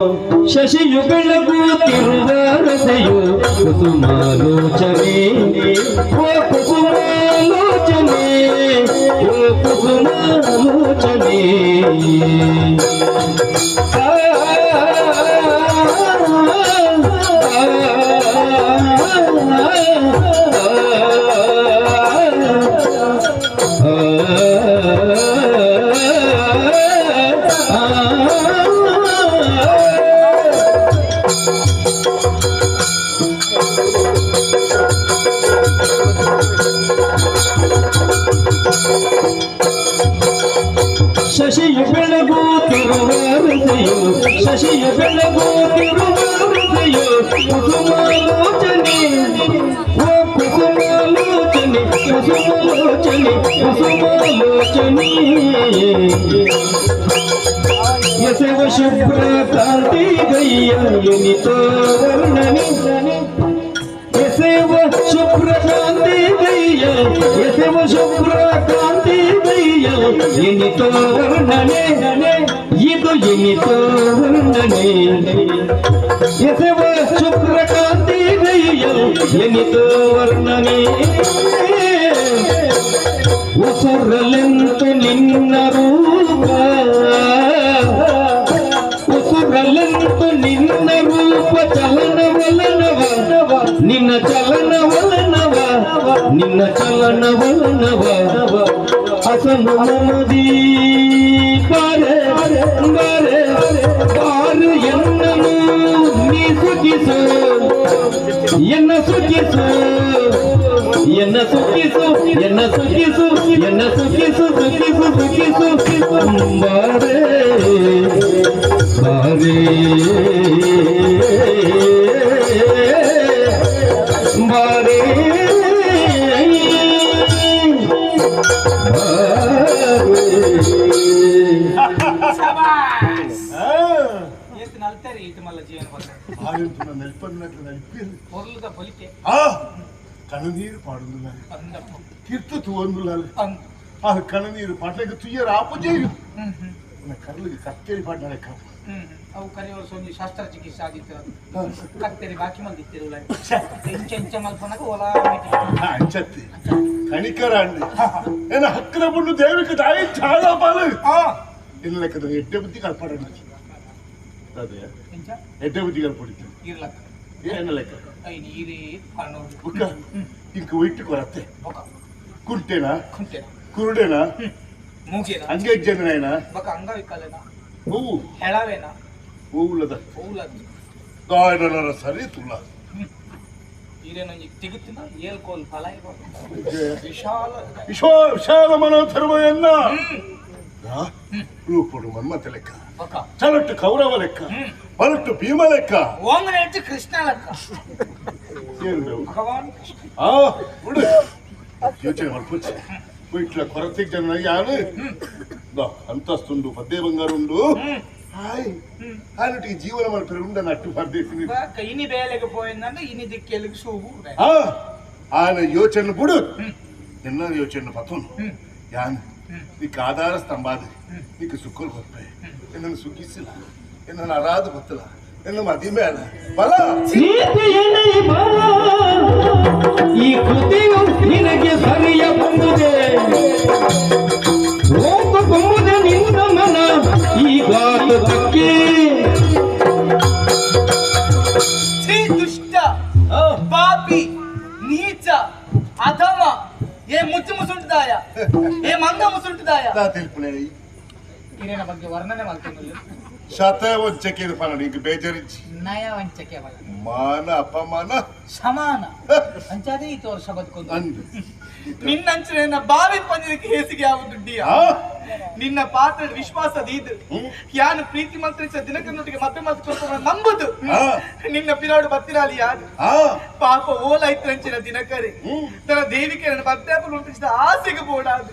ಶಶಿಯು ಬೆಳಗುತ್ತಿರುವ ಹೃದಯು ಕುಸುಮಾಲೋಚನೆ ಓ ಕುಸುಮಾಲೋಚನೆ ಓ ಕುಸುಮಾಲೋಚನೆ ಶಶಿಯು ಬೆಳಗುತ್ತಿರುವ ಹೃದಯು ಶಶಿಯು ಬೆಳಗುತ್ತಿರುವ ಹೃದಯು ಕುಸುಮಾಲೋಚನೆ ಓ ಕುಸುಮಾಲೋಚನೆ ಕುಸುಮಾಲೋಚನೆ ಕುಸುಮಾಲೋಚನೆ ಎಸೆವ ಶುಭ್ರ ಕಾಂತಿ ಗಯ್ಯ ಎನಿತೋ ವರ್ಣನೆ ಎಸೆವ ಶುಭ್ರ ಕಾಂತಿ ಗಯ್ಯ ಎಸೆವ ಶುಭ್ರ ಕಾಂತಿ ಗಯ್ಯ ಎನಿತೋ ವರ್ಣನೆ ಇದು ಎನಿತೋ ವರ್ಣನೆ ಎಸೆವ ಶುಭ್ರ ಕಾಂತಿ ಗಯ್ಯ ಎನಿತೋ ವರ್ಣನೆ ಉಸುರಲೆಂತು ನಿನ್ನ ರೂಪ ಉಸುರಲೆಂತು ನಿನ್ನ ರೂಪ ಚಲನವಲನವ ನಿನ್ನ ಚಲನವಲನವ ನಿನ್ನ ಚಲನವಲನವ ಹಸನು ಮಮದಿ ಬಾರೆ ಬಾರೆ ಬಾರು ಎನ್ನನು ನೀ ಸುಖಿಸು ಎನ್ನ ಸುಖಿಸು ಎನ್ನ ಸುಖಿಸು ಎನ್ನ ಸುಖಿಸು ಎನ್ನ ಸುಖಿಸು ಸುಖಿಸು ಸುಖಿಸು ಬಾರೆ ಬಾರೆ ಬಾರೆ కననీరు పాడుంది కీర్తు తువందులాలి ఆ కననీరు పాటలకు తుయ్య రాపజేయు కర్రలు కత్తెరి పాట లెక్క ಅವು ಕರೆಯವರು ಸೊಂಜಿ ಶಸ್ತ್ರಚಿಕಿತ್ಸೆ ಆದಿತ್ತಿರೋದು ಕತ್ತೇರಿ ಬಾಕಿ ಮಂದಿತ್ತಿರಲ್ಲ ಎಂಚ ಮಲ್ಪನಾಗ ಹೊಲ ಅಂಚತ್ತಿ ಕಣಿಕರ ಅಂಡಿ ಏನ ಹಕ್ಕನ ಬುಂಡು ದೇವಿಕ ತಾಯಿ ಚಾಳ ಬಾಲು ಇನ್ನ ಲೆಕ್ಕದ ಎಡ್ಡೆ ಬುದ್ಧಿ ಕಲ್ಪಾಡ ಅದೇ ಎಡ್ಡೆ ಬುದ್ಧಿ ಕಲ್ಪಡಿತ್ತು ಇರ್ಲಕ್ಕ ಏನ ಲೆಕ್ಕ ನೀರೇ ಕಾಣೋದು ಬುಕ್ಕ ಇಂಕ ಒಯ್ಟ್ಟು ಕೊರತ್ತೆ ಕುಂಟೆನಾ ಕುಂಟೆನ ಕುರುಡೆನಾ ಮೂಗೇನ ಅಂಗೆ ಜನನೇನಾ ಬಕ ಅಂಗವಿಕಲನ ಹೂವು ಹೆಳವೇನ ಹೂವುಲದ ಹೂಲದ ಗಾಯನರ ಸರಿ ತುಲ್ಲ ಈರೇನೊಂಜಿ ತೆಗುತ್ತಿನ ಏಲ್ಕೋಲ್ ಫಲ ವಿಶಾಲ ವಿಶಾಲ ಮನೋಧರ್ಮಯನ್ನ ರೂಪುಡು ಮನ್ಮಥ ಲೆಕ್ಕ ಚಲಟ್ಟು ಕೌರವ ಲೆಕ್ಕ ಬಲಟ್ಟು ಭೀಮ ಲೆಕ್ಕ ಓಂಗನೆಟ್ಟು ಕೃಷ್ಣ ಲೆಕ್ಕ ಏನು ಭಗವಾನ್ ಕೃಷ್ಣ ಬಿಡು ಯೋಚನೆ ಮಾಡ್ಕೊಚ್ಚಿ ಇಟ್ಲ ಕೊರತೆ ಜನ ಯಾರು ಅಂತಸ್ತುಂಡು ಪದ್ಯ ಬಂಗಾರ ಉಂಡು ಹಾಯ್ ಹಾನೊಟ್ಟಿಗೆ ಜೀವನ ಮಾಡ್ತಾರೆ ಉಂಡ ನಟ್ಟು ಪರ್ದೇಸಿನಿ ಇನಿ ಬೇಲೆಗೆ ಪೋಯಿಂದಂದ್ರೆ ಇನಿ ದಿಕ್ಕೆಲಿಗೆ ಶೋಭು ಆನ ಯೋಚನೆ ಬಿಡು ಎನ್ನ ಯೋಚನೆ ಪತ್ತೋನು ಯಾನ್ నీకు ఆధార స్తంభాది నీకు సుక్కులు వస్తాయి ఎన్నను సుఖిస్తుల ఎన్నను అరాధ బతుల ఎన్న మది మేళ బల ಈ ಕೃತಿಯು ನಿನಗೆ ಸರಿಯ ಬಂದಿದೆ ಹೋಗುವುದು ನಿನ್ನ ಮನ ಈಗಾಗಕ್ಕೆ ದುಷ್ಟ ಪಾಪಿ ನೀಚ ಅಧಮ ఏ ముచ్చు ముసుంటుదాయ ఏ మంగ ముసుంటుదాయ తెలుపులే ఈయన ಬಗ್ಗೆ ವರ್ಣನೆ ಮಾಡ್ತೀನಿ ಶತ ವಂಚಕೆ ಫಲ ನಿಂಗೆ ಬೇಜಾರಿಚ್ಚಿ ನಯ ವಂಚಕೆ ಮಾನ ಅಪಮಾನ ಸಮಾನ ಅಂಚಾದೆ ಈ ವರ್ಷ ಬದುಕೊಂಡು ಅಂದು ನಿನ್ನಂಚಿನ ಬಾವಿ ಪಂಜರಕ್ಕೆ ಹೇಸಿಗೆ ಆಗುದುಡ್ಡಿಯ ನಿನ್ನ ಪಾತ್ರ ವಿಶ್ವಾಸದ ಇದು ಯಾನು ಪ್ರೀತಿ ಮಂತ್ರಿಸ ದಿನಕನ್ನೊಟ್ಟಿಗೆ ಮತ್ತೆ ಮತ್ತೆ ಕೊಟ್ಟು ನಂಬುದು ನಿನ್ನ ಪಿರಾಡು ಬತ್ತಿರಾಲಿ ಯಾರು ಪಾಪ ಓಲಾಯ್ತಂಚಿನ ದಿನಕರೆ ತನ್ನ ದೇವಿಕೆ ನನ್ನ ಭಕ್ತಾಪುರ ಉಂಟಿಸಿದ ಆಸೆಗೆ ಬೋಡಾದು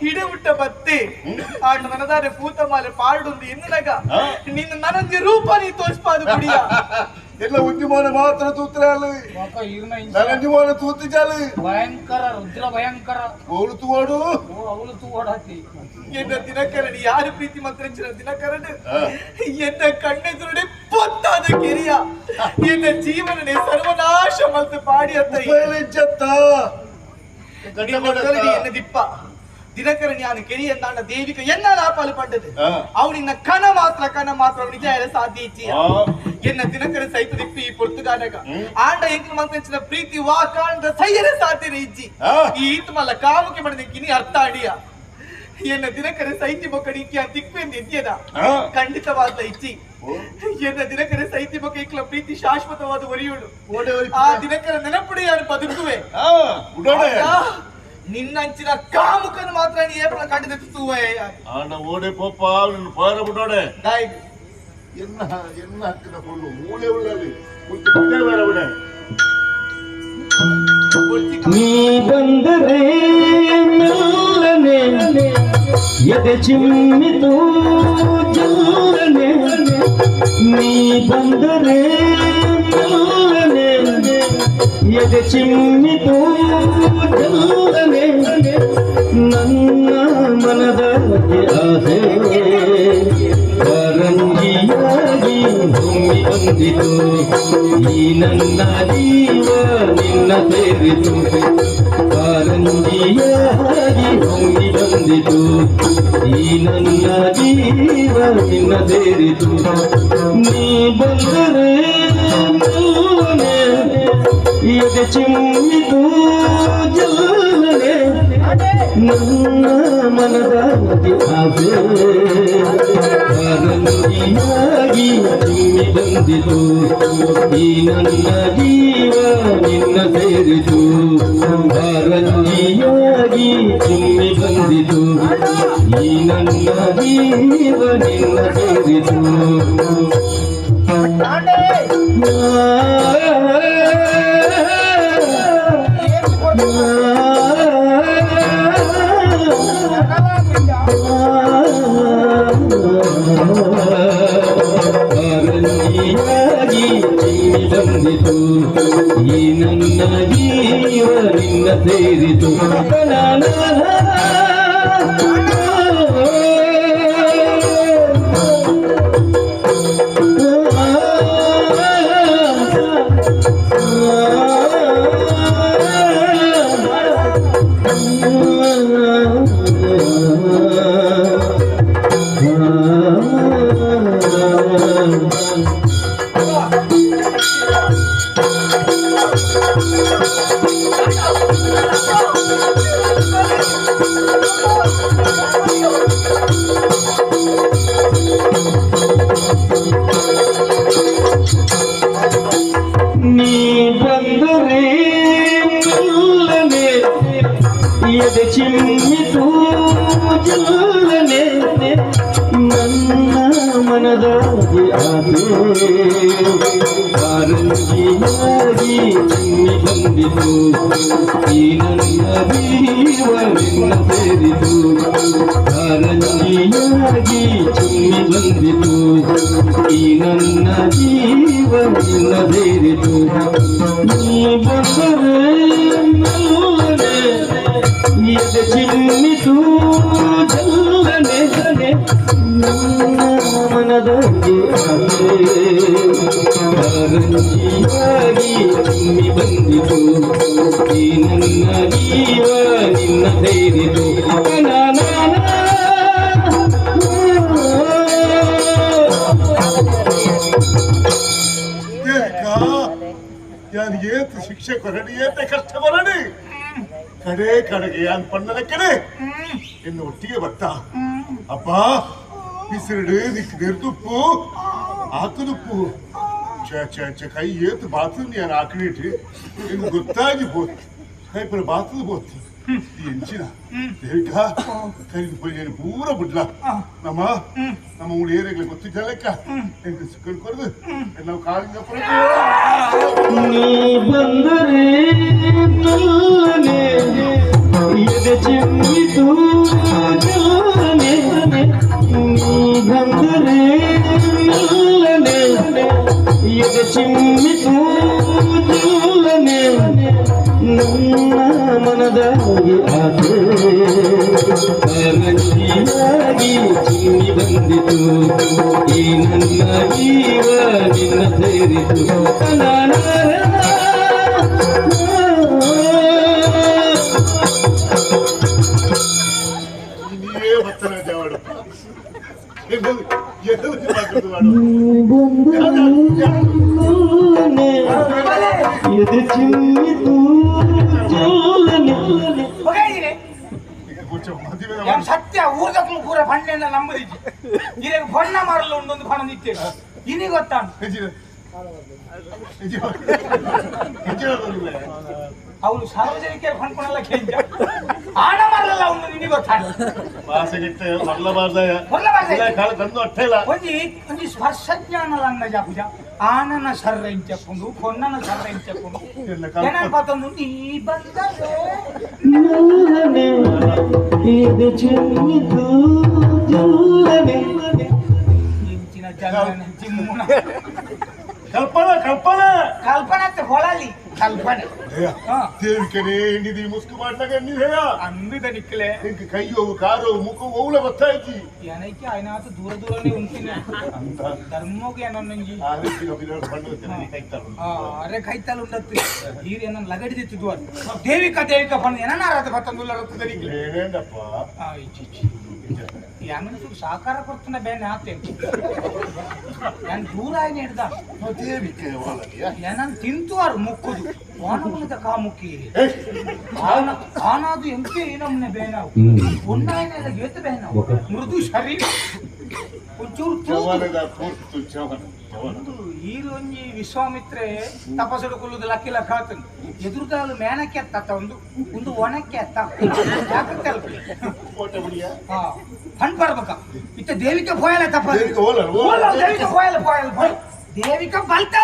ಹಿಡಿ ಹುಟ್ಟ ಬತ್ತೆ ಆಟ ನನದಾರೆ ಪೂತಮಾಲೆ ಪಾಡುಂದು ಎನ್ನನಗ ನಿನ್ನ ನನಂದಿ ರೂಪ ನೀ ತೋರಿಸ್ಪಾದು ಕುಡಿಯ ಎಲ್ಲ ಉದ್ಯಮಾನ ಮಾತ್ರ ತೂತ್ರಾಲು ನನಂಜುಮಾನ ತೂತು ಜಾಲು ಭಯಂಕರ ರುದ್ರ ಭಯಂಕರ ಓಲು ತೂವಾಡು ಅವಳು ತೂಡಾತಿ ಎನ್ನ ದಿನಕರಣಿ ಯಾರು ಪ್ರೀತಿ ಮಂತ್ರಿಸಿನ ದಿನಕರಣಿ ಎನ್ನ ಕಣ್ಣೆದುರುಡೆ ಪೊತ್ತಾದ ಕಿರಿಯ ಎನ್ನ ಜೀವನನೇ ಸರ್ವನಾಶ ಮತ್ತು ಪಾಡಿ ಅಂತ ಎನ್ನ ದಿಪ್ಪ ದಿನಕರಣಿ ಯಾನು ಕೆರಿಯ ನಾಡ ದೇವಿಕ ಎನ್ನ ಲಾಪಾಲು ಪಡ್ಡದು ಅವನಿನ್ನ ಕಣ ಮಾತ್ರ ನಿಜ ಸಾಧ್ಯ ಇಚ್ಚಿಯ ಎನ್ನ ದಿನಕರ ಸೈತ ದಿಪ್ಪಿ ಪೊರ್ತುಗಾಡಗ ಆಂಡ ಎಂಕಲ್ ಮಂತ್ರಿಸಿನ ಪ್ರೀತಿ ವಾಕಾಂಡ ಸೈಯರೆ ಸಾಧ್ಯನೆ ಇಜ್ಜಿ ಈ ಈತ್ ಮಲ್ಲ ಕಾಮಕ್ಕೆ ಮಾಡಿದ ಕಿನಿ ಅರ್ಥ ಆಡಿಯ ಎನ್ನ ದಿನಕರೆ ಸೈತಿ ಬೊಕ್ಕಡಿ ದಿಕ್ವೆಂದು ಎದ್ಯದ ಖಂಡಿತವಾದ ಇಚ್ಚಿ ಎನ್ನ ದಿನಕರೆ ಸೈತಿ ಬೊಕ್ಕ ಇಕ್ಲ ಪ್ರೀತಿ ಶಾಶ್ವತವಾದ ಒರಿಯುಡು ಆ ದಿನಕರ ನೆನಪುಡಿ ಯಾರು ಬದುಕುವೆ ನಿನ್ನಂಚಿನ ಕಾಮುಕನು ಮಾತ್ರ ನೀ ಏಪಲ ಕಂಡಿದ್ದುವೆ ಆಂಡ ಓಡೆ ಪೋಪ ನಿನ್ನ ಪಾರ ಬಿಡೋಡೆ ದಾಯಿ ಎನ್ನ ಹಕ್ಕಿನ ಪೊಳ್ಳು ಮೂಳೆ ಉಳ್ಳಲ್ಲಿ ಮುಂಚೆ ಬಿಡೇ ಬೇಡ ಬಿಡ ನೀ ಬಂದರೆ ಮೆಲ್ಲನೆ ಎದೆ ಚಿಮ್ಮಿತು ಜಲ್ಲನೆ ನೀ ಬಂದರೆ ಮೆಲ್ಲನೆ ಎದೆ ಚಿಮ್ಮಿತು ಜಲ್ಲನೆ ನನ್ನ ಮನದ ಆಸೆ ಪರಂಗಿಯಾಗಿ ಹೊಮ್ಮಿ ಬಂದಿತು ಈ ನನ್ನ ಜೀವ ನಿನ್ನ ಸೇರಿತು ಪರಂಗಿಯಾಗಿ ಹೊಮ್ಮಿ ಬಂದಿತು ಈ ನನ್ನ ಜೀವ ನಿನ್ನ ಸೇರಿತು ನೀ ಬಂದರೆ ಮೆಲ್ಲನೆ ಎದೆ ಚಿಮ್ಮಿತು ಜಲ್ಲನೆ ನನ್ನ ಮನದ ಆಸೆ ಪರಂಗಿಯಾಗಿ ಚಿಮ್ಮಿ ಬಂದಿತು ಈ ನನ್ನ ಜೀವ ನಿನ್ನ ಸೇರಿತು ಪರಂಗಿಯಾಗಿ ಚಿಮ್ಮಿ ಬಂದಿತು ಈ ನನ್ನ ಜೀವ ನಿನ್ನ ಸೇರಿತು ಪರಂಗಿಯಾಗಿ ಚಿಮ್ಮಿ ಬಂದಿತು ಈ ನನ್ನ ಜೀವ ನಿನ್ನ ಸೇರಿತು ನೀ ಬಂದರೆ ಮೆಲ್ಲನೆ ಎದೆ ಚಿಮ್ಮಿತು ಜಲ್ಲನೆ ನನ್ನ ಮನದ ಆಸೆ ಪರಂಗಿಯಾಗಿ ಚಿಮ್ಮಿ ಬಂದಿತು ಈ ನನ್ನ ಜೀವ ನಿನ್ನ ಸೇರಿತು ಪರಂಗಿಯಾಗಿ ಚಿಮ್ಮಿ ಬಂದಿತು ಈ ನನ್ನ ಜೀವ ನಿನ್ನ ಸೇರಿತು ನೀ ಬಂದರೆ ಮೆಲ್ಲನೆ ಎದೆ ಚಿಮ್ಮಿತು ಜಲ್ಲನೆ ನನ್ನ ಮನದ ಆಸೆ ಪರಂಗಿಯಾಗಿ ಚಿಮ್ಮಿ ಬಂದಿತು ಈ ನನ್ನ ಜೀವ ನಿನ್ನ ಸೇರಿತು ಯಾನ್ ಏತ್ ಶಿಕ್ಷೆ ಕೊರಡಿ ಏತ ಕಷ್ಟ ಬರಡಿ ಕಡೆ ಕಡೆಗೆ ಯಾನ್ ಪಣ್ಣನ ಕಡೆ ಇನ್ನು ಒಟ್ಟಿಗೆ ಬರ್ತ ಅಪ್ಪ ಬಿಸಿರುಡು ನಿಕ್ ನಿರ್ದುಪ್ಪು ಆಕದುಪ್ಪು ಕೈ ಏತ್ ಬಾತು ಯಾನ್ ಆಕಡಿಟ್ಟು ಇನ್ನು ಗೊತ್ತಾಗಿ ಬೋದು ಕೈ ಪರ ಬಾತದ ಬೋದು ಎಂಚಿನ ದೇವಿಕ ಕೈ ನಾನು ಪೂರ ಬಿಡ್ಲ ನಮ್ಮ ಊರು ಏರಿಯಾಗಲಿ ಗೊತ್ತಿದ್ದ ಲೆಕ್ಕ ಎಂಟು ಸಿಕ್ಕಲ್ ಕೊರದು ನಾವು ಕಾಲಿಂಗ ನೀ ಬಂದರೆ ಮೆಲ್ಲನೆ ಎದೆ ಚಿಮ್ಮಿತು ಜಲ್ಲನೆ ನೀ ಬಂದರೆ ಮೆಲ್ಲನೆ ಎದೆ ಚಿಮ್ಮಿತು ಜಲ್ಲನೆ ನನ್ನ ಮನದಾಗಿ ಆಸೆ ಕಾರಂಜಿಯಾಗಿ ಚಿಮ್ಮಿ ಬಂದಿತು ಈ ನನ್ನ ಜೀವ ನಿನ್ನ ಸೇರಿತು ನೀವೇ ಬತ್ತನ ಜಾವಾಡು ಮಾಡು ಎದೆ ಚಿಮ್ಮಿತು ಜಲ್ಲನೆ ಹೋಗಿದ್ದೀನಿ ಮದುವೆ ಯಾರು ಸತ್ಯ ಊರ್ದಕ್ಕೂ ಪೂರ ಪಂಡೆಲ್ಲ ನಂಬದಿದ್ದೆ ಈಗ ಬಣ್ಣ ಮಾರಲು ಉಂಟೊಂದು ಪಣ ನಿಂತೇವೆ ಇನ್ನೀಗ ಗೊತ್ತಾನು ಅವಳು ಸಾರ್ವಜನಿಕರು ಕೊಂಡ್ಕೊಂಡೆಲ್ಲ ಕೇಂದ್ರ ಆಣ ಮಾರಲ್ಲ ಉಂಟು ನಿನಗೆ ಗೊತ್ತಾನು ಭಾಷೆಗಿಟ್ಟ ಮೊದಲಬಾರ್ದಾಯ ಕಾಲ ತಂದು ಅಟ್ಟೆ ಇಲ್ಲ ಒಂಜಿ ಒಂಜಿ ಸ್ಪರ್ಶಜ್ಞಾನಲ ಅನ್ನ ಜಾಪುಜ ಆನನ ಸರ್ರ ಇಂಚಕೊಂಡು ಕೊನ್ನನ ಸರ್ರ ಇಂಚಕೊಂಡು ಏನಾರು ಪಾತೊಂದು ನೀ ಬಂದರೆ ನಲ್ಲನೆ ಎದೆ ಚಿಮ್ಮಿತು ಜಲ್ಲನೆ ಇಂಚಿನ ಜಗನ ಜಿಮ್ಮುನ ಕಲ್ಪನಾ ಕಲ್ಪನಾ ಕಲ್ಪನೆ ಹೊಳಲಿ ಕಲ್ಪನೆ ದೇವಿಕನೇ ನಿಧಿ ಮುಸ್ಕು ಮಾಡ್ಲಾಗ ನೀವೇಯ ಅಂಬಿದ ನಿಕ್ಕಲೆ ನಿಂಗೆ ಕೈಯೋ ಕಾರೋ ಮುಖ ಓಲ ಬತ್ತಾಯ್ತಿ ಏನಕ್ಕೆ ಆಯ್ನಾತು ದೂರ ದೂರನೇ ಉಂಟಿನ ಧರ್ಮೋಗಿ ಏನೊಂದು ಆ ರೀತಿ ಅಭಿನಯ பண்ணுவேன் ಕೈತಾಳು ಅರೆ ಕೈತಲ್ ಉಂಡತ್ತು ಹೀರ್ ಏನನ್ನ ಲಗಡಿದಿತ್ತು ದೇವಿಕ ಬಂದು ಏನಾರಾದ ಬತ್ತಂದುಲ್ಲ ರಕ್ತದರಿಗೆ ಏನೇಂದಪ್ಪ ಯಾಮನ ಸಾಕಾರ ಕೊಡ್ತಾನೆ ಬೇನೆ ಆತೆ ನಾನು ದೂರ ಆಯ್ನ ಹಿಡ್ದ ದೇವಿಕೆ ಒಳಗೆ ಏನನ್ ತಿಂತುವಾರು ಮುಕ್ಕುದು ವಾನವನದ ಕಾಮುಕ್ಕಿ ಆನಾದು ಎಂಪಿ ನಮ್ಮನೆ ಬೇನಾವು ಉಣ್ಣಾಯನೆಲ್ಲ ಗೇತ ಬೇನಾವು ಮೃದು ಶರೀರ ಒಂಚೂರು ಜವನದ ಪೂರ್ತು ಜವನ ಈರೊಂಜಿ ವಿಶ್ವಾಮಿತ್ರೆ ತಪಸ್ಸಡು ಕೊಲ್ಲುದು ಲಕ್ಕಿ ಲಕ್ಕ ಆತನು ಎದುರುದಾಲು ಮೇನಕ್ಕೆ ಎತ್ತ ಒಂದು ಒಣಕ್ಕೆ ಎತ್ತ ಫೋಟೋ ಬಿಡಿಯ ಹಣ್ಣು ಬರ್ಬೇಕ ಇತ್ತ ದೇವಿಕ ಪೋಯಲ ತಪ್ಪ ದೇವಿಕೆ ಓಲ ದೇವಿಕ ಪೋಯಲ ದೇವಿಕ ಬಲ್ತಾ